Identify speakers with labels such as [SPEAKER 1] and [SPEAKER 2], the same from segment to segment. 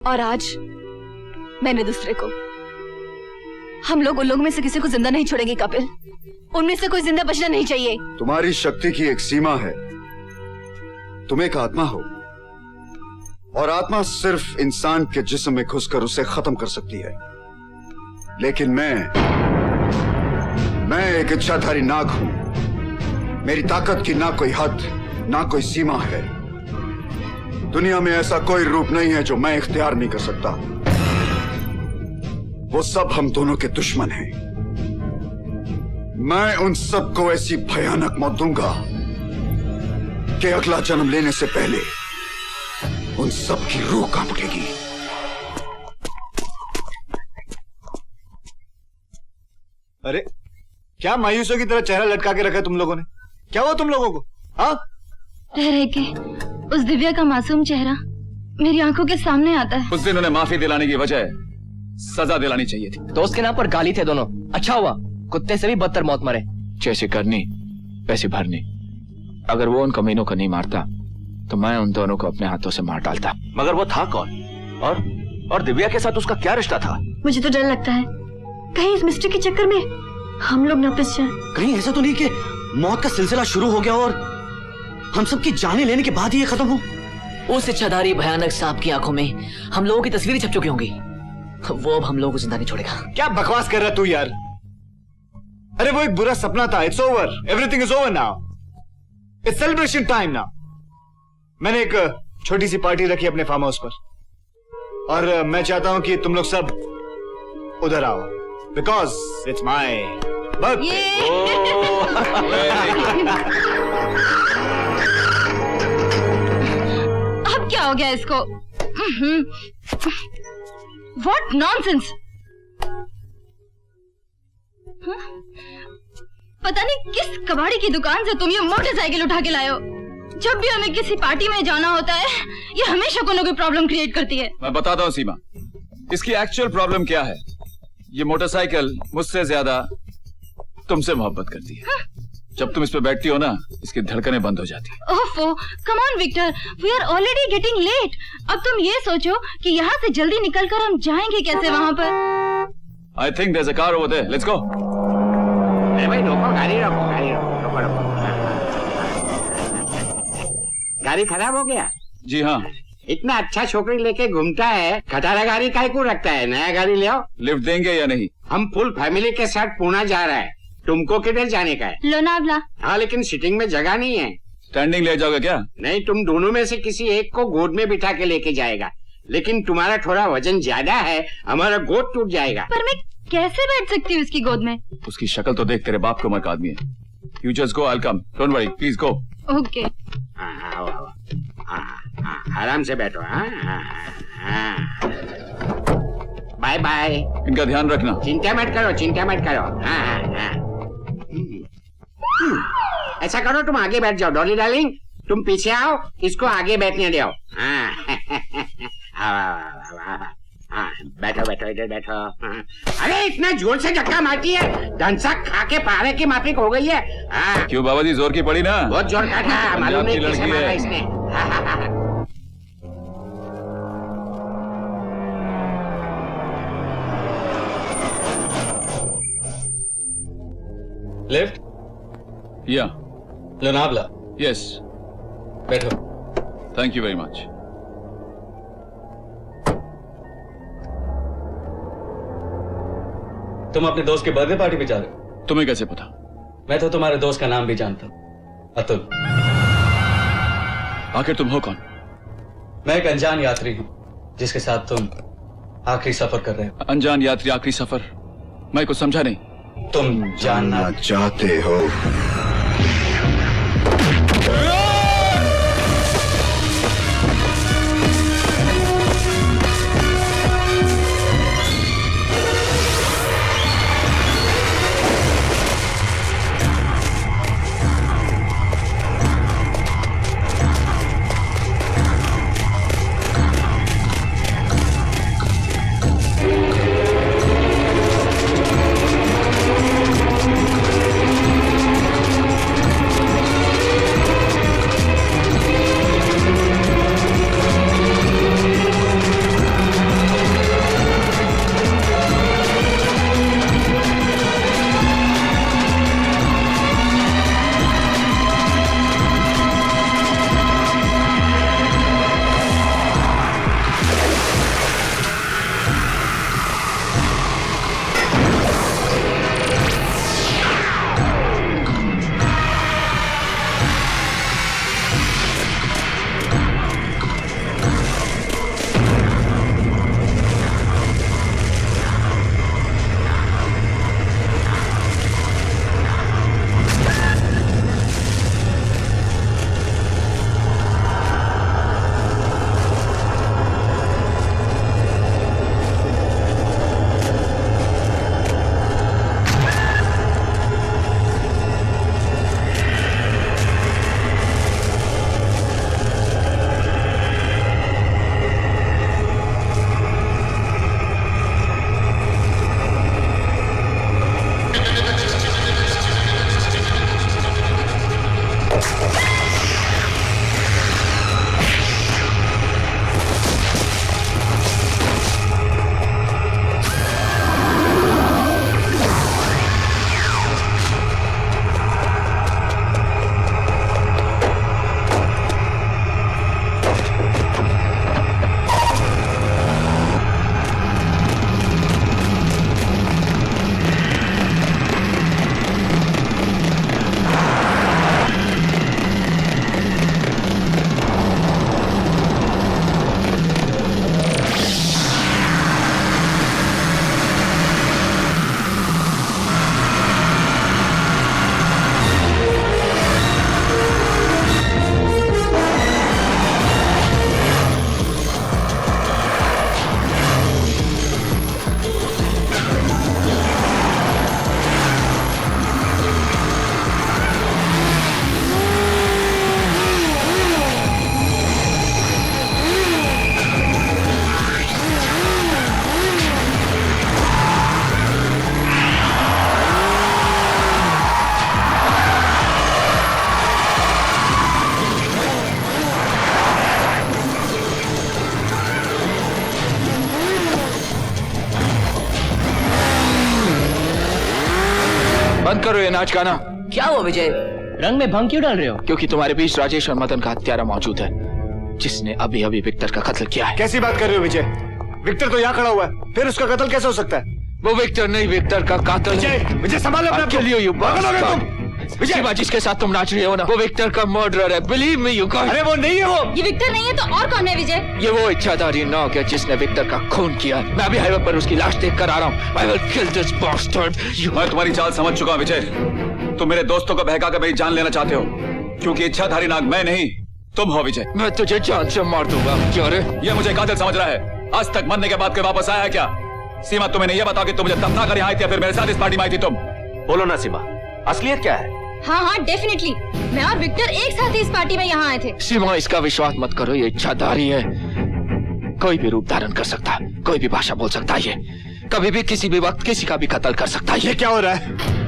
[SPEAKER 1] और आज मैंने दूसरे को। हम लोग उन लोगों में से किसी को जिंदा नहीं छोड़ेंगे कपिल। उनमें से कोई जिंदा बचना नहीं चाहिए।
[SPEAKER 2] तुम्हारी शक्ति की एक सीमा है। तुम एक आत्मा हो और आत्मा सिर्फ इंसान के जिस्म में घुसकर उसे खत्म कर सकती है। लेकिन मैं एक इच्छाधारी नाग हूं। मेरी ताकत की ना कोई हद ना कोई सीमा है। दुनिया में ऐसा कोई रूप नहीं है जो मैं इख्तियार नहीं कर सकता। वो सब हम दोनों के दुश्मन हैं। मैं उन सबको ऐसी भयानक मौत दूंगा कि अगला जन्म लेने से पहले उन सब की रूह कांप उठेगी।
[SPEAKER 3] अरे क्या मायूसों की तरह चेहरा लटका के रखा तुम लोगों ने? क्या हुआ तुम लोगों को? हाँ,
[SPEAKER 1] रह के उस दिव्या का मासूम चेहरा मेरी आंखों के सामने आता है।
[SPEAKER 4] उस दिन उन्हें माफी दिलाने की वजह सजा दिलानी चाहिए थी।
[SPEAKER 5] दोस्त के नाम पर गाली थे दोनों। अच्छा हुआ कुत्ते से भी बदतर मौत मरे।
[SPEAKER 4] जैसे करनी वैसे भरनी। अगर वो उन कमीनों को नहीं मारता तो मैं उन दोनों को अपने हाथों से मार डालता।
[SPEAKER 6] मगर वो था कौन? और दिव्या के साथ उसका क्या रिश्ता था?
[SPEAKER 1] मुझे तो डर लगता है कहीं इस मिस्ट्री के चक्कर में हम लोग न फंस जाएं।
[SPEAKER 7] कहीं ऐसा तो नहीं कि मौत का सिलसिला शुरू हो गया और हम सबकी जानें लेने के बाद ही ये खत्म हो।
[SPEAKER 5] उस इच्छाधारी भयानक सांप की आंखों में हम लोगों की तस्वीरें छप चुकी होंगी। वो अब हम लोगों को जिंदा नहीं छोड़ेगा।
[SPEAKER 3] क्या बकवास कर रहा तू यार? अरे वो एक बुरा सपना था। It's over, everything is over now. It's celebration time now. मैंने एक छोटी सी पार्टी रखी अपने फार्म हाउस पर और मैं चाहता हूं कि तुम लोग सब उधर आओ बिकॉज इट्स माय बर्थडे।
[SPEAKER 1] अब क्या हो गया इसको? What nonsense! पता नहीं किस कबाड़ी की दुकान से तुम ये मोटरसाइकिल उठा के लाए हो। जब भी हमें किसी पार्टी में जाना होता है ये हमेशा कोई ना कोई प्रॉब्लम क्रिएट करती है।
[SPEAKER 4] मैं बताता हूँ सीमा, इसकी एक्चुअल प्रॉब्लम क्या है। ये मोटरसाइकिल मुझसे ज्यादा तुमसे मोहब्बत करती है। जब तुम इस पे बैठती हो ना इसकी धड़कनें बंद हो जाती है।
[SPEAKER 1] ओफो, come on Victor, we are already getting late. अब तुम ये सोचो कि यहाँ से जल्दी निकलकर हम जाएंगे कैसे वहाँ पर?
[SPEAKER 4] I think there is a car over there, let's go.
[SPEAKER 6] भाई रोको, गाड़ी रोको, रोको। गाड़ी खराब हो गया?
[SPEAKER 4] जी हाँ।
[SPEAKER 6] इतना अच्छा छोकरी लेके घूमता है, खटारा गाड़ी काहे को रखता है? नया गाड़ी ले आओ।
[SPEAKER 4] लिफ्ट देंगे या नहीं?
[SPEAKER 6] हम फुल फैमिली के साथ पुणे जा रहा है। तुमको किधर जाने का है?
[SPEAKER 1] लोनावला।
[SPEAKER 6] हाँ, लेकिन सीटिंग में जगह नहीं है।
[SPEAKER 4] स्टैंडिंग ले जाओगे क्या?
[SPEAKER 6] नहीं, तुम दोनों में से किसी एक को गोद में बिठा के लेके जाएगा। लेकिन तुम्हारा थोड़ा वजन ज्यादा है, हमारा गोद टूट जाएगा।
[SPEAKER 1] पर मैं कैसे बैठ सकती हूँ उसकी गोद में?
[SPEAKER 4] उसकी शक्ल तो देख, तेरे बाप को उम्र का आदमी है। You just go, I will come, don't worry, please go.
[SPEAKER 1] Okay.
[SPEAKER 6] आराम से बैठो। Bye bye.
[SPEAKER 4] इनका ध्यान रखना।
[SPEAKER 6] चिंता मत करो, चिंता मत करो। ऐसा करो, तुम आगे बैठ जाओ। डॉली डार्लिंग, तुम पीछे आओ, इसको आगे बैठने दो। बैठो बैठो, इधर बैठो। अरे इतना जोर से धक्का मारती है, धनसा खा के पारे की माफिक हो गई है।
[SPEAKER 4] क्यों बाबा जी, जोर की पड़ी ना?
[SPEAKER 6] बहुत जोर का था, मालूम नहीं किसे मारा इसने।
[SPEAKER 7] लिफ्ट?
[SPEAKER 4] या
[SPEAKER 7] लोनावला?
[SPEAKER 4] यस।
[SPEAKER 7] बैठो।
[SPEAKER 4] Thank you very much.
[SPEAKER 7] तुम अपने दोस्त के बर्थडे पार्टी में जा रहे हो?
[SPEAKER 4] तुम्हें कैसे पता?
[SPEAKER 7] मैं तो तुम्हारे दोस्त का नाम भी जानता हूँ, अतुल।
[SPEAKER 4] आखिर तुम हो कौन?
[SPEAKER 7] मैं एक अनजान यात्री हूँ जिसके साथ तुम आखिरी सफर कर रहे हो।
[SPEAKER 4] अनजान यात्री, आखिरी सफर? मैं कुछ समझा नहीं।
[SPEAKER 7] तुम जानना
[SPEAKER 2] चाहते हो?
[SPEAKER 8] बंद करो ये नाच गाना।
[SPEAKER 5] क्या हुआ विजय?
[SPEAKER 9] रंग में भंग क्यों डाल रहे हो?
[SPEAKER 8] क्योंकि तुम्हारे बीच राजेश और मदन का हत्यारा मौजूद है, जिसने अभी अभी विक्टर का कत्ल किया है।
[SPEAKER 3] कैसी बात कर रहे हो विजय? विक्टर तो यहाँ खड़ा हुआ है, फिर उसका कत्ल कैसे हो सकता है?
[SPEAKER 8] वो विक्टर नहीं, विक्टर का कातिल है।
[SPEAKER 3] विजय संभालो अपने आप को।
[SPEAKER 8] विजय, जिसके साथ तुम नाच रहे हो ना, वो विक्टर का मर्डरर है। Believe me you guys.
[SPEAKER 3] अरे वो नहीं है, वो
[SPEAKER 1] ये विक्टर नहीं है तो और कौन है विजय?
[SPEAKER 8] ये वो इच्छाधारी नॉक है जिसने विक्टर का खून किया। मैं अभी हाईवे पर उसकी लाश देख कर आ रहा हूँ। I will kill this bastard.
[SPEAKER 4] मैं तुम्हारी चाल समझ चुका हूं विजय। तुम मेरे दोस्तों को बहका कर मेरी जान लेना चाहते हो, क्योंकि इच्छाधारी नाग मैं नहीं तुम हो विजय।
[SPEAKER 8] मैं तुझे जान से मार दूंगा। क्या रे?
[SPEAKER 4] ये मुझे कातिल समझ रहा है। आज तक मरने के बाद के वापस आया है क्या? सीमा, तुम्हें नहीं ये बताओ कि तुम मुझे दफना कर यहाँ आई थी या फिर मेरे साथ इस पार्टी में आई थी तुम?
[SPEAKER 7] बोलो ना सीमा, असलियत क्या है?
[SPEAKER 1] हाँ डेफिनेटली, मैं और विक्टर एक साथ ही इस पार्टी में यहाँ आए थे।
[SPEAKER 8] सीमा, इसका विश्वास मत करो, ये इच्छाधारी है। कोई भी रूप धारण कर सकता है, कोई भी भाषा बोल सकता है, ये कभी भी किसी भी वक्त किसी का भी कत्ल कर सकता है।
[SPEAKER 3] ये क्या हो रहा है?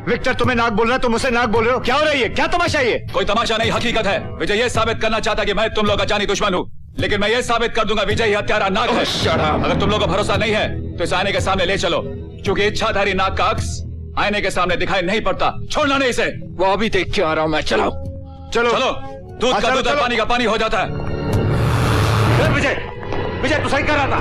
[SPEAKER 3] विक्टर तुम्हें नाग बोल रहा है, तुम मुझसे नाग बोल रहे हो। क्या हो रहा है ये? क्या तमाशा है ये?
[SPEAKER 4] कोई तमाशा नहीं, हकीकत है। विजय ये साबित करना चाहता कि मैं तुम लोग का जानी दुश्मन हूँ, लेकिन मैं ये साबित कर दूंगा विजय ही हत्यारा नाग है। अगर तुम लोग को भरोसा नहीं है तो इस आईने के सामने ले चलो, क्योंकि इच्छाधारी नाग का अक्स आईने के सामने दिखाई नहीं पड़ता। छोड़ना नहीं इसे।
[SPEAKER 8] वो अभी देख के आ रहा हूँ मैं। चलो
[SPEAKER 3] चलो
[SPEAKER 4] चलो, दूध का दूध और पानी का पानी हो जाता है।
[SPEAKER 3] विजय, विजय तू सही कर रहा था।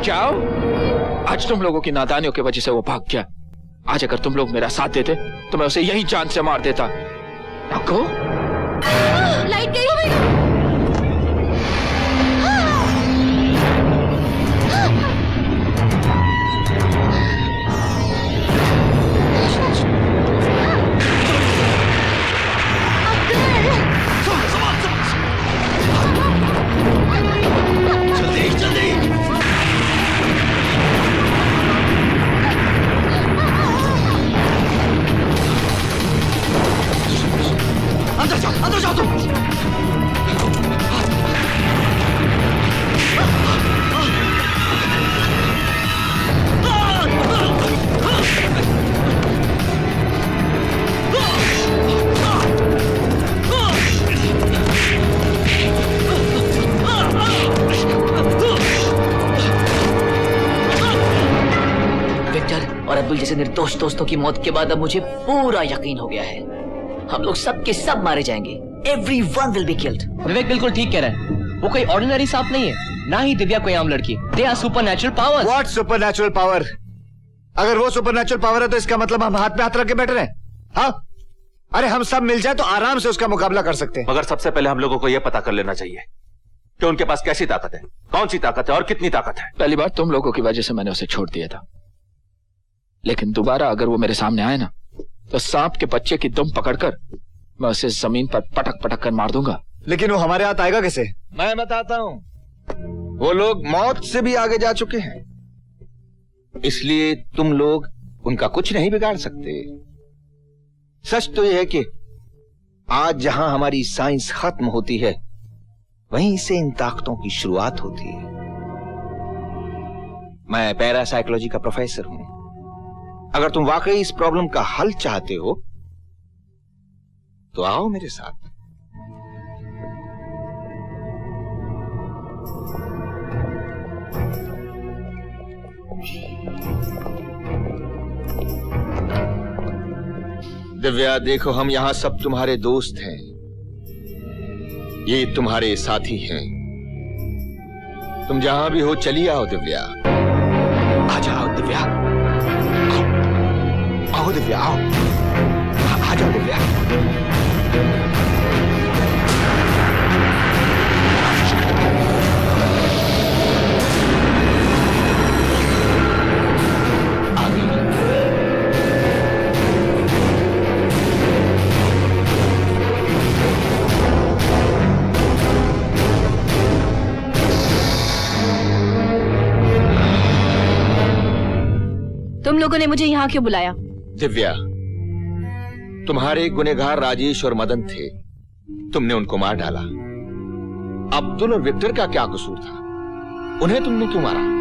[SPEAKER 8] जाओ, आज तुम लोगों की नादानियों की वजह से वो भाग गया। आज अगर तुम लोग मेरा साथ देते तो मैं उसे यही जान से मार देता। रखो।
[SPEAKER 1] लाइट गई हो गई।
[SPEAKER 7] अंदर जाओ तुम।
[SPEAKER 5] विक्टर और अब्दुल जैसे निर्दोष दोस्तों की मौत के बाद अब मुझे पूरा यकीन हो गया है, हम लोग सब के सब मारे जाएंगे। Everyone will be killed.
[SPEAKER 9] विवेक बिल्कुल ठीक कह रहा है। वो कोई ऑर्डिनरी सांप नहीं है, ना ही दिव्या कोई आम लड़की। They are supernatural powers.
[SPEAKER 3] What supernatural power? अगर वो supernatural power है तो इसका मतलब हम हाथ पे हाथ रख के बैठ रहे हैं? हाँ? अरे हम सब मिल जाए तो आराम से उसका मुकाबला कर सकते हैं।
[SPEAKER 7] मगर सबसे पहले हम लोगों को यह पता कर लेना चाहिए कि उनके पास कैसी ताकत है, कौन सी ताकत है और कितनी ताकत है।
[SPEAKER 8] पहली बार तुम लोगों की वजह से मैंने उसे छोड़ दिया था, लेकिन दोबारा अगर वो मेरे सामने आए ना तो सांप के बच्चे की दुम पकड़कर मैं उसे जमीन पर पटक पटक कर मार दूंगा।
[SPEAKER 3] लेकिन वो हमारे हाथ आएगा कैसे?
[SPEAKER 10] मैं बताता हूं, वो लोग मौत से भी आगे जा चुके हैं, इसलिए तुम लोग उनका कुछ नहीं बिगाड़ सकते। सच तो यह है कि आज जहां हमारी साइंस खत्म होती है, वहीं से इन ताकतों की शुरुआत होती है। मैं पैरासाइकोलॉजी का प्रोफेसर हूं। अगर तुम वाकई इस प्रॉब्लम का हल चाहते हो तो आओ मेरे साथ। दिव्या देखो, हम यहां सब तुम्हारे दोस्त हैं, ये तुम्हारे साथी हैं। तुम जहां भी हो चली आओ दिव्या। आ जाओ दिव्या, आओ दिव्या, आओ, आ जाओ दिव्या।
[SPEAKER 1] तुम लोगों ने मुझे यहाँ क्यों बुलाया?
[SPEAKER 10] दिव्या, तुम्हारे गुनहगार राजेश और मदन थे, तुमने उनको मार डाला। अब्दुल और विक्टर का क्या कसूर था? उन्हें तुमने क्यों मारा?